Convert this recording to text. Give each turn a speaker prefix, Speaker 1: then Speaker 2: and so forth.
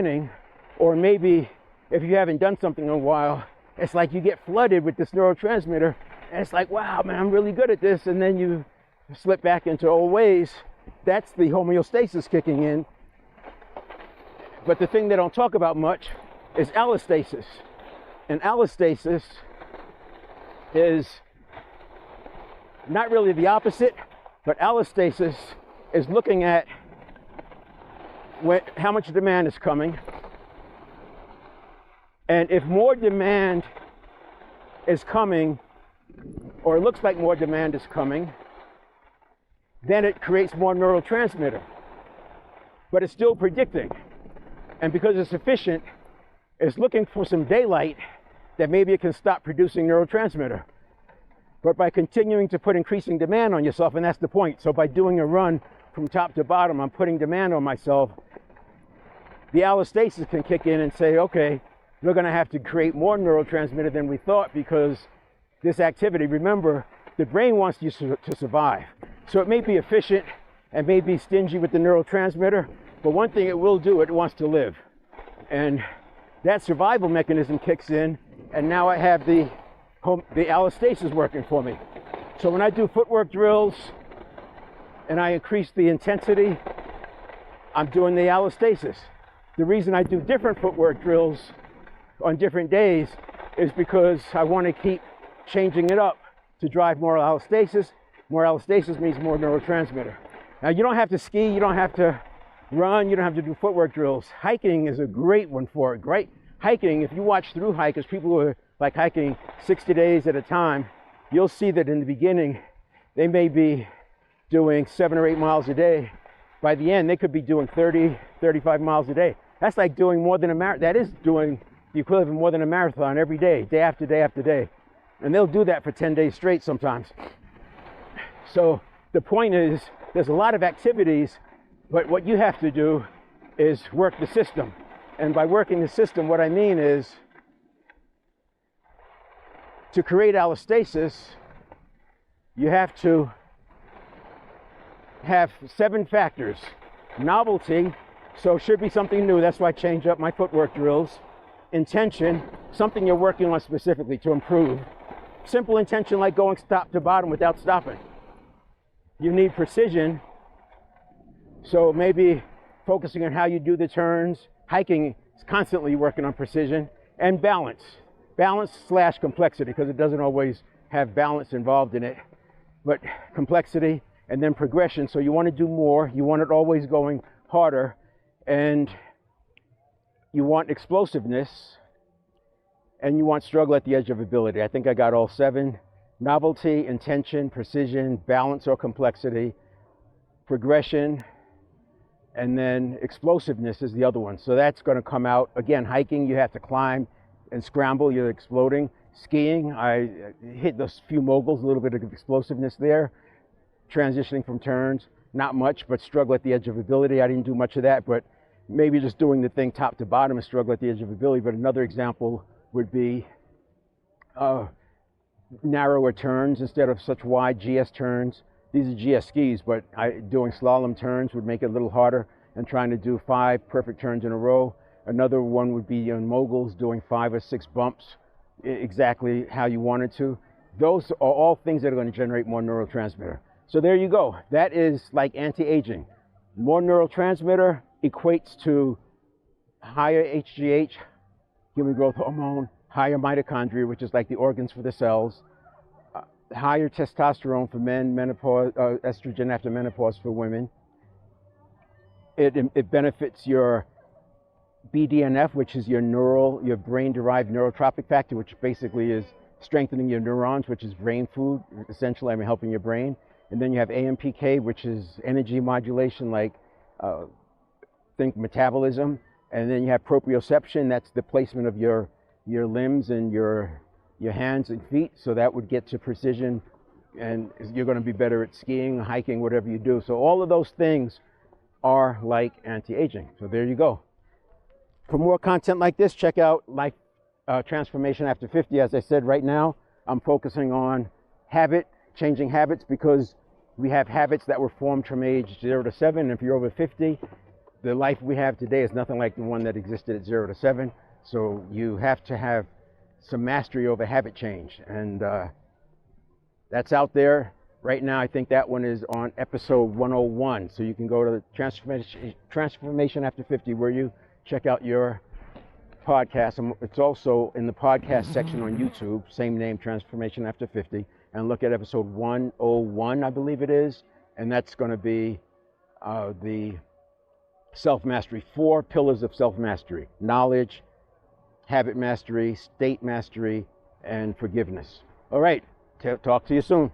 Speaker 1: beginning, or maybe if you haven't done something in a while, it's like you get flooded with this neurotransmitter, and it's like, wow, man, I'm really good at this, and then you slip back into old ways. That's the homeostasis kicking in. But the thing they don't talk about much is allostasis. And allostasis is not really the opposite, but allostasis is looking at how much demand is coming. And if more demand is coming, or it looks like more demand is coming, then it creates more neurotransmitter. But it's still predicting. And because it's efficient, it's looking for some daylight that maybe it can stop producing neurotransmitter. But by continuing to put increasing demand on yourself, and that's the point. So by doing a run from top to bottom, I'm putting demand on myself. The allostasis can kick in and say, okay, we're going to have to create more neurotransmitter than we thought, because this activity, remember, the brain wants you to survive. So it may be efficient and may be stingy with the neurotransmitter, but one thing it will do, it wants to live. And that survival mechanism kicks in, and now I have the allostasis working for me. So when I do footwork drills and I increase the intensity, I'm doing the allostasis. The reason I do different footwork drills on different days is because I want to keep changing it up to drive more allostasis. More allostasis means more neurotransmitter. Now, you don't have to ski, you don't have to run, you don't have to do footwork drills. Hiking is a great one for it. Great hiking, if you watch through hikers, people who are like hiking 60 days at a time, you'll see that in the beginning, they may be doing 7 or 8 miles a day. By the end, they could be doing 30, 35 miles a day. That's like doing more than a marathon. That is doing the equivalent of more than a marathon every day, day after day after day. And they'll do that for 10 days straight sometimes. So the point is, there's a lot of activities, but what you have to do is work the system. And by working the system, what I mean is, to create allostasis, you have to have 7 factors. Novelty, so it should be something new. That's why I change up my footwork drills. Intention, something you're working on specifically to improve. Simple intention like going top to bottom without stopping. You need precision, so maybe focusing on how you do the turns. Hiking is constantly working on precision. And balance. Balance/complexity, because it doesn't always have balance involved in it. But complexity, and then progression. So you want to do more, you want it always going harder, and you want explosiveness, and you want struggle at the edge of ability. I think I got all 7. Novelty, intention, precision, balance or complexity, progression, and then explosiveness is the other one. So that's going to come out. Again, hiking, you have to climb and scramble, you're exploding. Skiing, I hit those few moguls, a little bit of explosiveness there. Transitioning from turns, not much, but struggle at the edge of ability. I didn't do much of that, but maybe just doing the thing top to bottom is struggle at the edge of ability. But another example would be narrower turns instead of such wide GS turns. These are GS skis, but doing slalom turns would make it a little harder, and trying to do 5 perfect turns in a row. Another one would be on moguls, doing 5 or 6 bumps exactly how you wanted to. Those are all things that are going to generate more neurotransmitter. So there you go. That is like anti-aging. More neurotransmitter equates to higher HGH, human growth hormone, higher mitochondria, which is like the organs for the cells, higher testosterone for men, menopause, estrogen after menopause for women. It benefits your BDNF, which is your brain-derived neurotropic factor, which basically is strengthening your neurons, which is brain food. Essentially, I'm helping your brain. And then you have AMPK, which is energy modulation, like think metabolism. And then you have proprioception, that's the placement of your limbs and your hands and feet. So that would get to precision, and you're going to be better at skiing, hiking, whatever you do. So all of those things are like anti-aging. So there you go. For more content like this, check out Life Transformation After 50. As I said, right now, I'm focusing on changing habits, because we have habits that were formed from age 0 to 7. If you're over 50, the life we have today is nothing like the one that existed at 0 to 7. So you have to have some mastery over habit change. And that's out there. Right now, I think that one is on episode 101. So you can go to Transformation After 50, where you check out your podcast. And it's also in the podcast section on YouTube, same name, Transformation After 50. And look at episode 101, I believe it is. And that's going to be the self-mastery, 4 pillars of self-mastery: knowledge, habit mastery, state mastery, and forgiveness. All right, talk to you soon.